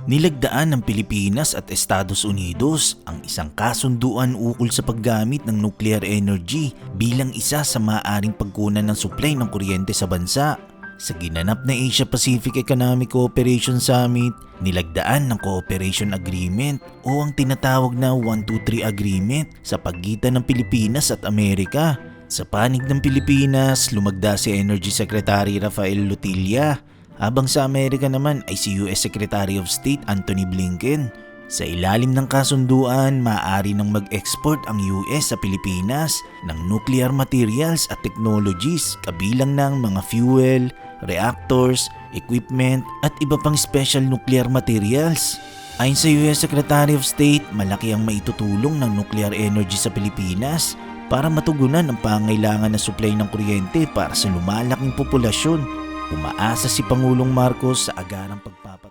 Nilagdaan ng Pilipinas at Estados Unidos ang isang kasunduan ukol sa paggamit ng nuclear energy bilang isa sa maaaring pagkunan ng supply ng kuryente sa bansa. Sa ginanap na Asia-Pacific Economic Cooperation Summit, nilagdaan ng Cooperation Agreement o ang tinatawag na 123 Agreement sa pagitan ng Pilipinas at Amerika. Sa panig ng Pilipinas, lumagda si Energy Secretary Rafael Lutilla, habang sa Amerika naman ay si US Secretary of State Antony Blinken. Sa ilalim ng kasunduan, maaari nang mag-export ang US sa Pilipinas ng nuclear materials at technologies kabilang ng mga fuel, reactors, equipment at iba pang special nuclear materials. Ayon sa US Secretary of State, malaki ang maitutulong ng nuclear energy sa Pilipinas para matugunan ang pangailangan na supply ng kuryente para sa lumalaking populasyon. Umaasa si Pangulong Marcos sa agarang pagpapatuloy